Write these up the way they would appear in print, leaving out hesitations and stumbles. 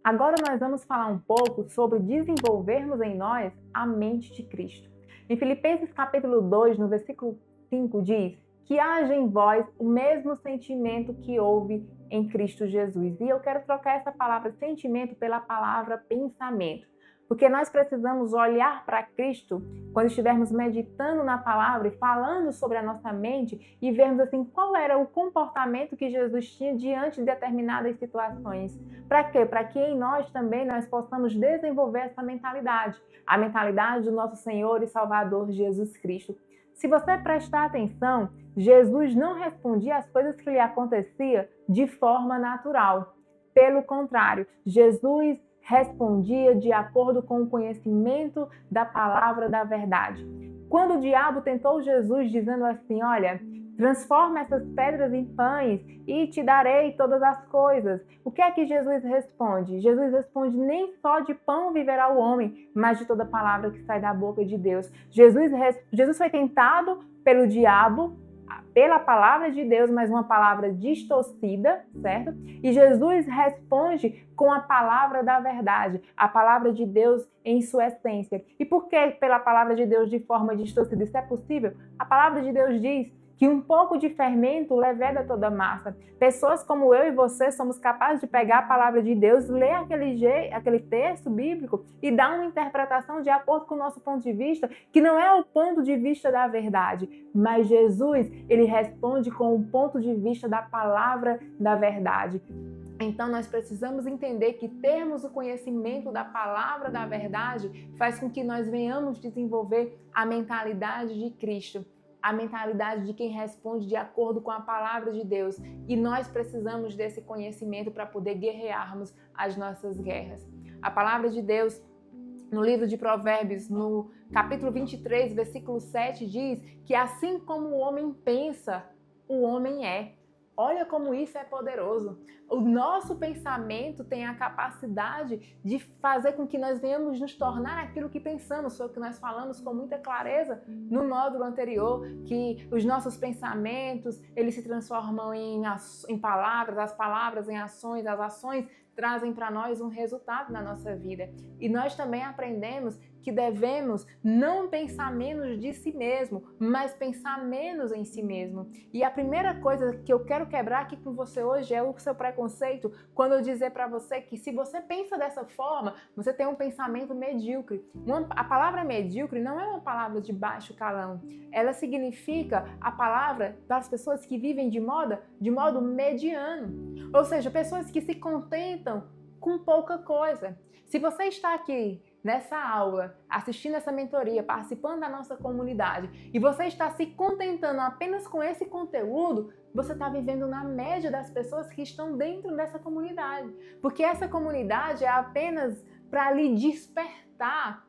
Agora nós vamos falar um pouco sobre desenvolvermos em nós a mente de Cristo. Em Filipenses capítulo 2, no versículo 5 diz que haja em vós o mesmo sentimento que houve em Cristo Jesus. E eu quero trocar essa palavra sentimento pela palavra pensamento. Porque nós precisamos olhar para Cristo quando estivermos meditando na palavra e falando sobre a nossa mente e vermos assim qual era o comportamento que Jesus tinha diante de determinadas situações. Para quê? Para que em nós também nós possamos desenvolver essa mentalidade, a mentalidade do nosso Senhor e Salvador Jesus Cristo. Se você prestar atenção, Jesus não respondia às coisas que lhe aconteciam de forma natural. Pelo contrário, Jesus respondia de acordo com o conhecimento da palavra da verdade. Quando o diabo tentou Jesus dizendo assim, olha, transforma essas pedras em pães e te darei todas as coisas. O que é que Jesus responde? Jesus responde, nem só de pão viverá o homem, mas de toda palavra que sai da boca de Deus. Jesus foi tentado pelo diabo, pela palavra de Deus, mas uma palavra distorcida, certo? E Jesus responde com a palavra da verdade, a palavra de Deus em sua essência. E por que pela palavra de Deus de forma distorcida? Isso é possível? A palavra de Deus diz que um pouco de fermento leveda toda a massa. Pessoas como eu e você somos capazes de pegar a palavra de Deus, ler aquele texto bíblico e dar uma interpretação de acordo com o nosso ponto de vista, que não é o ponto de vista da verdade, mas Jesus, ele responde com o ponto de vista da palavra da verdade. Então, nós precisamos entender que termos o conhecimento da palavra da verdade faz com que nós venhamos desenvolver a mentalidade de Cristo, a mentalidade de quem responde de acordo com a palavra de Deus. E nós precisamos desse conhecimento para poder guerrearmos as nossas guerras. A palavra de Deus, no livro de Provérbios, no capítulo 23, versículo 7, diz que assim como o homem pensa, o homem é. Olha como isso é poderoso. O nosso pensamento tem a capacidade de fazer com que nós venhamos nos tornar aquilo que pensamos. Foi o que nós falamos com muita clareza no módulo anterior, que os nossos pensamentos, eles se transformam em palavras, as palavras em ações, as ações trazem para nós um resultado na nossa vida. E nós também aprendemos que devemos não pensar menos de si mesmo, mas pensar menos em si mesmo. E a primeira coisa que eu quero quebrar aqui com você hoje é o seu preconceito, quando eu dizer para você que se você pensa dessa forma, você tem um pensamento medíocre. A palavra medíocre não é uma palavra de baixo calão. Ela significa a palavra das pessoas que vivem de modo mediano. Ou seja, pessoas que se contentam com pouca coisa. Se você está aqui nessa aula, assistindo essa mentoria, participando da nossa comunidade, e você está se contentando apenas com esse conteúdo, você está vivendo na média das pessoas que estão dentro dessa comunidade. Porque essa comunidade é apenas para lhe despertar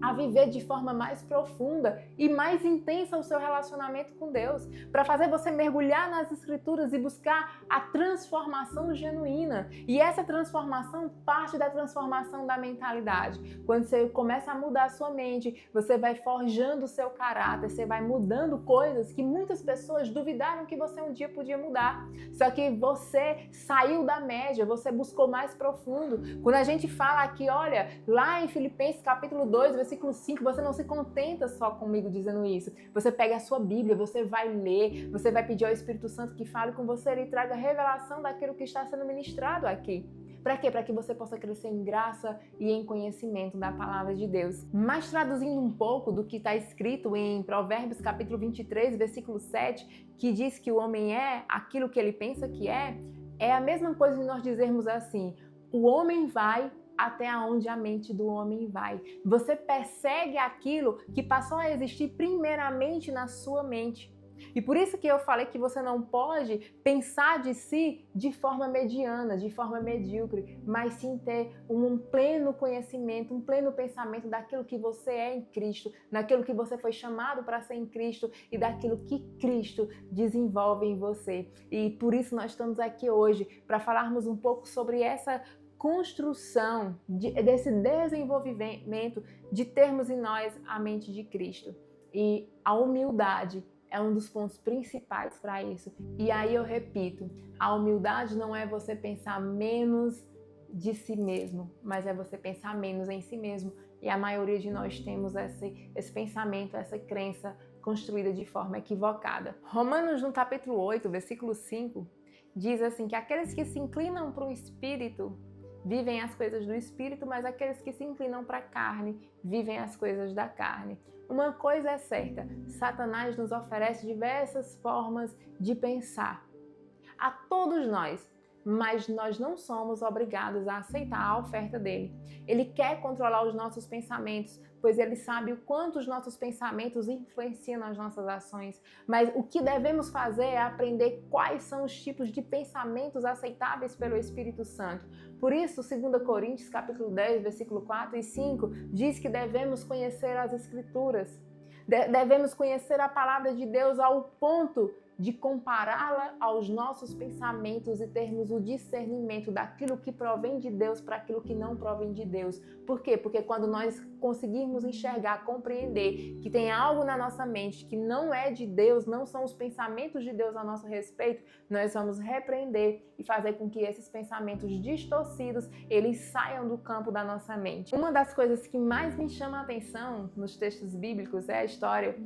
a viver de forma mais profunda e mais intensa o seu relacionamento com Deus, para fazer você mergulhar nas Escrituras e buscar a transformação genuína. E essa transformação parte da transformação da mentalidade. Quando você começa a mudar a sua mente, você vai forjando o seu caráter, você vai mudando coisas que muitas pessoas duvidaram que você um dia podia mudar. Só que você saiu da média, você buscou mais profundo. Quando a gente fala aqui, olha, lá em Filipenses capítulo 2, versículo 5, você não se contenta só comigo dizendo isso. Você pega a sua Bíblia, você vai ler, você vai pedir ao Espírito Santo que fale com você e traga revelação daquilo que está sendo ministrado aqui. Para quê? Para que você possa crescer em graça e em conhecimento da palavra de Deus. Mas traduzindo um pouco do que está escrito em Provérbios capítulo 23, versículo 7, que diz que o homem é aquilo que ele pensa que é a mesma coisa de nós dizermos assim, o homem vai até onde a mente do homem vai. Você persegue aquilo que passou a existir primeiramente na sua mente. E por isso que eu falei que você não pode pensar de si de forma mediana, de forma medíocre, mas sim ter um pleno conhecimento, um pleno pensamento daquilo que você é em Cristo, daquilo que você foi chamado para ser em Cristo e daquilo que Cristo desenvolve em você. E por isso nós estamos aqui hoje para falarmos um pouco sobre essa construção, desse desenvolvimento de termos em nós a mente de Cristo. E a humildade é um dos pontos principais para isso. E aí eu repito, a humildade não é você pensar menos de si mesmo, mas é você pensar menos em si mesmo. E a maioria de nós temos esse pensamento, essa crença construída de forma equivocada. Romanos, no capítulo 8, versículo 5, diz assim que aqueles que se inclinam para o Espírito vivem as coisas do Espírito, mas aqueles que se inclinam para a carne vivem as coisas da carne. Uma coisa é certa, Satanás nos oferece diversas formas de pensar a todos nós, mas nós não somos obrigados a aceitar a oferta dele. Ele quer controlar os nossos pensamentos, pois ele sabe o quanto os nossos pensamentos influenciam nas nossas ações. Mas o que devemos fazer é aprender quais são os tipos de pensamentos aceitáveis pelo Espírito Santo. Por isso, 2 Coríntios capítulo 10, versículo 4 e 5, diz que devemos conhecer as Escrituras. Devemos conhecer a palavra de Deus ao ponto de compará-la aos nossos pensamentos e termos o discernimento daquilo que provém de Deus para aquilo que não provém de Deus. Por quê? Porque quando nós conseguirmos enxergar, compreender que tem algo na nossa mente que não é de Deus, não são os pensamentos de Deus a nosso respeito, nós vamos repreender e fazer com que esses pensamentos distorcidos, eles saiam do campo da nossa mente. Uma das coisas que mais me chama a atenção nos textos bíblicos é a história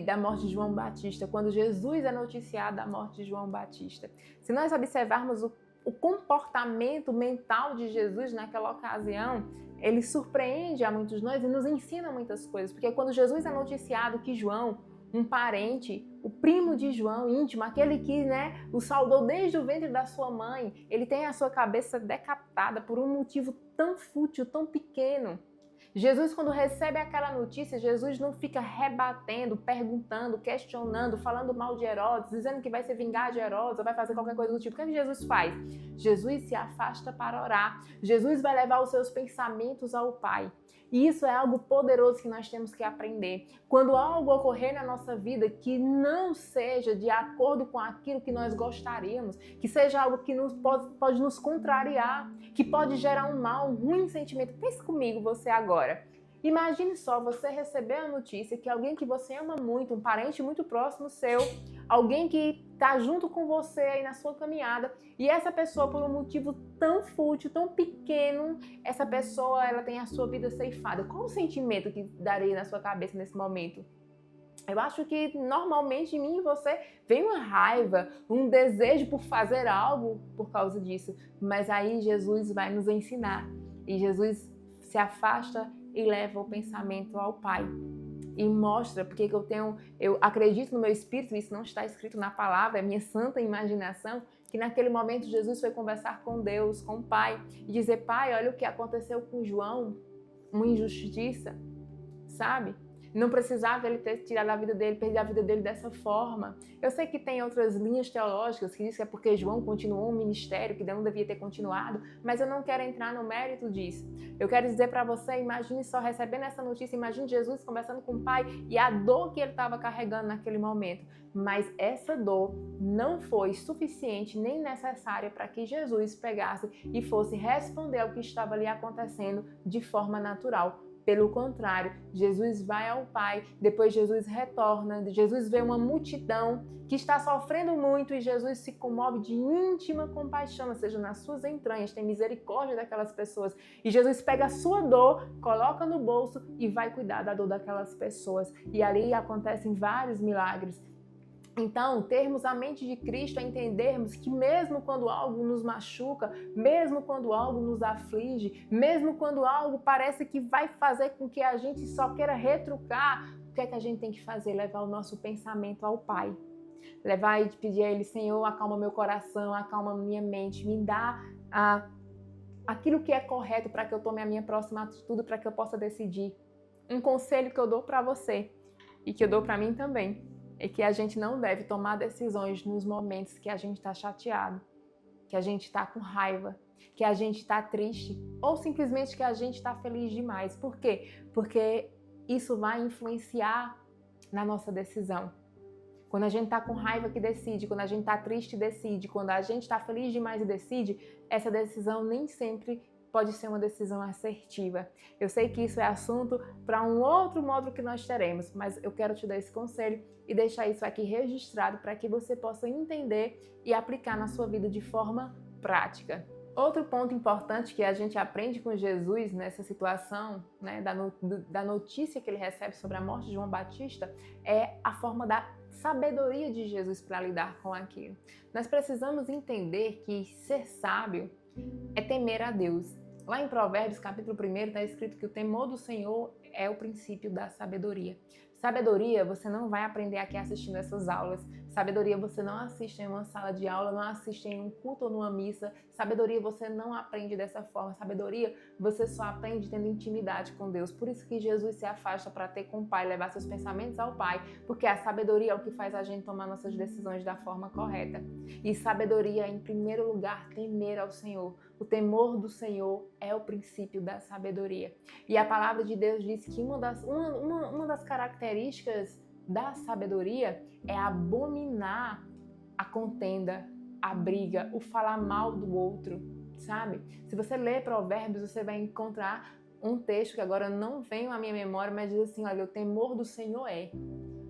da morte de João Batista, quando Jesus é noticiado da morte de João Batista. Se nós observarmos o comportamento mental de Jesus naquela ocasião, ele surpreende a muitos nós e nos ensina muitas coisas, porque quando Jesus é noticiado que João, um parente, o primo de João, íntimo, aquele que o saudou desde o ventre da sua mãe, ele tem a sua cabeça decapitada por um motivo tão fútil, tão pequeno. Jesus, quando recebe aquela notícia, Jesus não fica rebatendo, perguntando, questionando, falando mal de Herodes, dizendo que vai se vingar de Herodes ou vai fazer qualquer coisa do tipo. O que Jesus faz? Jesus se afasta para orar. Jesus vai levar os seus pensamentos ao Pai. E isso é algo poderoso que nós temos que aprender. Quando algo ocorrer na nossa vida que não seja de acordo com aquilo que nós gostaríamos, que seja algo que pode nos contrariar, que pode gerar um mal, um ruim sentimento. Pense comigo, você agora. Imagine só você receber a notícia que alguém que você ama muito, um parente muito próximo seu, alguém que está junto com você aí na sua caminhada, e essa pessoa, por um motivo tão fútil, tão pequeno, essa pessoa ela tem a sua vida ceifada. Qual o sentimento que daria na sua cabeça nesse momento? Eu acho que normalmente em mim e você vem uma raiva, um desejo por fazer algo por causa disso. Mas aí Jesus vai nos ensinar. E Jesus se afasta e leva o pensamento ao Pai. E mostra, porque eu acredito no meu espírito, isso não está escrito na palavra, é minha santa imaginação, que naquele momento Jesus foi conversar com Deus, com o Pai, e dizer: Pai, olha o que aconteceu com João, uma injustiça, sabe? Não precisava ele ter tirado a vida dele, perdido a vida dele dessa forma. Eu sei que tem outras linhas teológicas que dizem que é porque João continuou um ministério que não devia ter continuado, mas eu não quero entrar no mérito disso. Eu quero dizer para você, imagine só recebendo essa notícia, imagine Jesus conversando com o Pai e a dor que ele estava carregando naquele momento. Mas essa dor não foi suficiente nem necessária para que Jesus pegasse e fosse responder ao que estava ali acontecendo de forma natural. Pelo contrário, Jesus vai ao Pai, depois Jesus retorna, Jesus vê uma multidão que está sofrendo muito e Jesus se comove de íntima compaixão, ou seja, nas suas entranhas, tem misericórdia daquelas pessoas. E Jesus pega a sua dor, coloca no bolso e vai cuidar da dor daquelas pessoas. E ali acontecem vários milagres. Então, termos a mente de Cristo é entendermos que mesmo quando algo nos machuca, mesmo quando algo nos aflige, mesmo quando algo parece que vai fazer com que a gente só queira retrucar, o que é que a gente tem que fazer? Levar o nosso pensamento ao Pai. Levar e pedir a Ele: Senhor, acalma meu coração, acalma minha mente, me dá aquilo que é correto para que eu tome a minha próxima atitude, para que eu possa decidir. Um conselho que eu dou para você e que eu dou para mim também é que a gente não deve tomar decisões nos momentos que a gente está chateado, que a gente está com raiva, que a gente está triste ou simplesmente que a gente está feliz demais. Por quê? Porque isso vai influenciar na nossa decisão. Quando a gente está com raiva que decide, quando a gente está triste decide, quando a gente está feliz demais e decide, essa decisão nem sempre pode ser uma decisão assertiva. Eu sei que isso é assunto para um outro módulo que nós teremos, mas eu quero te dar esse conselho e deixar isso aqui registrado para que você possa entender e aplicar na sua vida de forma prática. Outro ponto importante que a gente aprende com Jesus nessa situação, né, da notícia que ele recebe sobre a morte de João Batista, é a forma da sabedoria de Jesus para lidar com aquilo. Nós precisamos entender que ser sábio é temer a Deus. Lá em Provérbios, capítulo 1, está escrito que o temor do Senhor é o princípio da sabedoria. Sabedoria você não vai aprender aqui assistindo essas aulas. Sabedoria você não assiste em uma sala de aula, não assiste em um culto ou numa missa. Sabedoria você não aprende dessa forma. Sabedoria você só aprende tendo intimidade com Deus. Por isso que Jesus se afasta para ter com o Pai, levar seus pensamentos ao Pai, porque a sabedoria é o que faz a gente tomar nossas decisões da forma correta. E sabedoria, em primeiro lugar, temer ao Senhor. O temor do Senhor é o princípio da sabedoria. E a palavra de Deus diz que uma das características da sabedoria é abominar a contenda, a briga, o falar mal do outro, sabe? Se você ler Provérbios, você vai encontrar um texto que agora não vem à minha memória, mas diz assim, olha, o temor do Senhor é.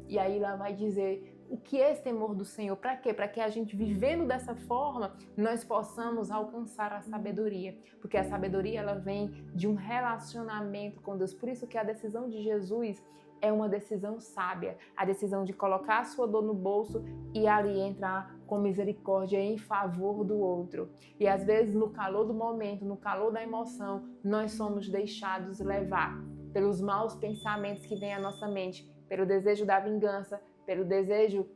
E aí ela vai dizer o que é esse temor do Senhor? Para quê? Para que a gente, vivendo dessa forma, nós possamos alcançar a sabedoria. Porque a sabedoria, ela vem de um relacionamento com Deus. Por isso que a decisão de Jesus é uma decisão sábia. A decisão de colocar a sua dor no bolso e ali entrar com misericórdia em favor do outro. E às vezes, no calor do momento, no calor da emoção, nós somos deixados levar pelos maus pensamentos que vêm à nossa mente, pelo desejo da vingança, pelo desejo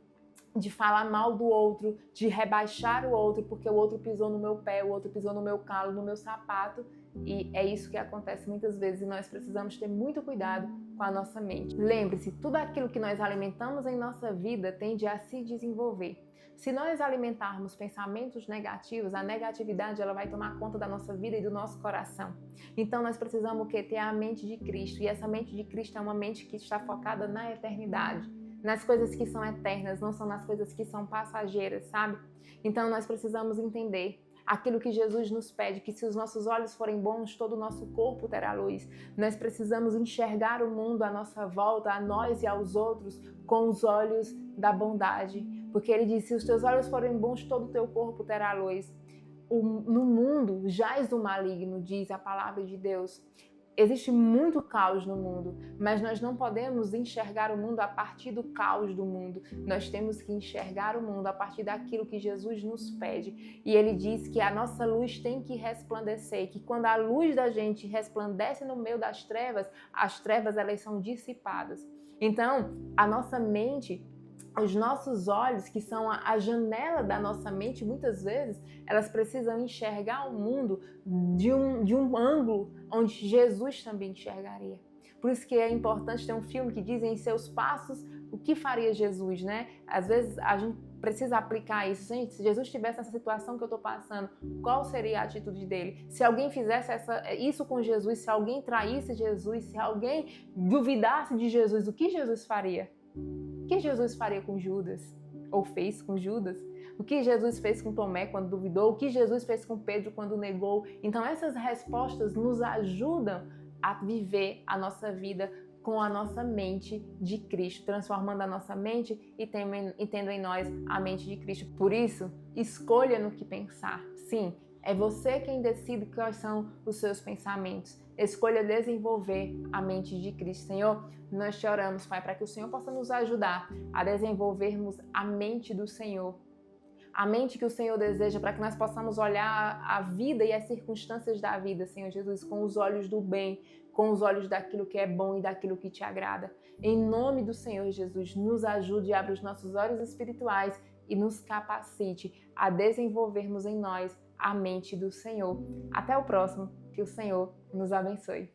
de falar mal do outro, de rebaixar o outro, porque o outro pisou no meu pé, o outro pisou no meu calo, no meu sapato. E é isso que acontece muitas vezes e nós precisamos ter muito cuidado com a nossa mente. Lembre-se, tudo aquilo que nós alimentamos em nossa vida tende a se desenvolver. Se nós alimentarmos pensamentos negativos, a negatividade ela vai tomar conta da nossa vida e do nosso coração. Então nós precisamos ter a mente de Cristo, e essa mente de Cristo é uma mente que está focada na eternidade, nas coisas que são eternas, não são nas coisas que são passageiras, sabe? Então nós precisamos entender aquilo que Jesus nos pede, que se os nossos olhos forem bons, todo o nosso corpo terá luz. Nós precisamos enxergar o mundo à nossa volta, a nós e aos outros, com os olhos da bondade. Porque ele diz, se os teus olhos forem bons, todo o teu corpo terá luz. No mundo jaz o maligno, diz a palavra de Deus. Existe muito caos no mundo, mas nós não podemos enxergar o mundo a partir do caos do mundo. Nós temos que enxergar o mundo a partir daquilo que Jesus nos pede. E ele diz que a nossa luz tem que resplandecer, que quando a luz da gente resplandece no meio das trevas, as trevas elas são dissipadas. Então, a nossa mente, os nossos olhos, que são a janela da nossa mente, muitas vezes, elas precisam enxergar o mundo de um ângulo onde Jesus também enxergaria. Por isso que é importante ter um filme que diz em seus passos o que faria Jesus, né? Às vezes a gente precisa aplicar isso. Gente, se Jesus estivesse nessa situação que eu estou passando, qual seria a atitude dele? Se alguém fizesse isso com Jesus, se alguém traísse Jesus, se alguém duvidasse de Jesus, o que Jesus faria? O que Jesus faria com Judas? Ou fez com Judas? O que Jesus fez com Tomé quando duvidou? O que Jesus fez com Pedro quando negou? Então essas respostas nos ajudam a viver a nossa vida com a nossa mente de Cristo, transformando a nossa mente e tendo em nós a mente de Cristo. Por isso, escolha no que pensar. Sim, é você quem decide quais são os seus pensamentos. Escolha desenvolver a mente de Cristo. Senhor, nós te oramos, Pai, para que o Senhor possa nos ajudar a desenvolvermos a mente do Senhor. A mente que o Senhor deseja, para que nós possamos olhar a vida e as circunstâncias da vida, Senhor Jesus, com os olhos do bem, com os olhos daquilo que é bom e daquilo que te agrada. Em nome do Senhor Jesus, nos ajude, abra os nossos olhos espirituais e nos capacite a desenvolvermos em nós a mente do Senhor. Até o próximo, que o Senhor nos abençoe.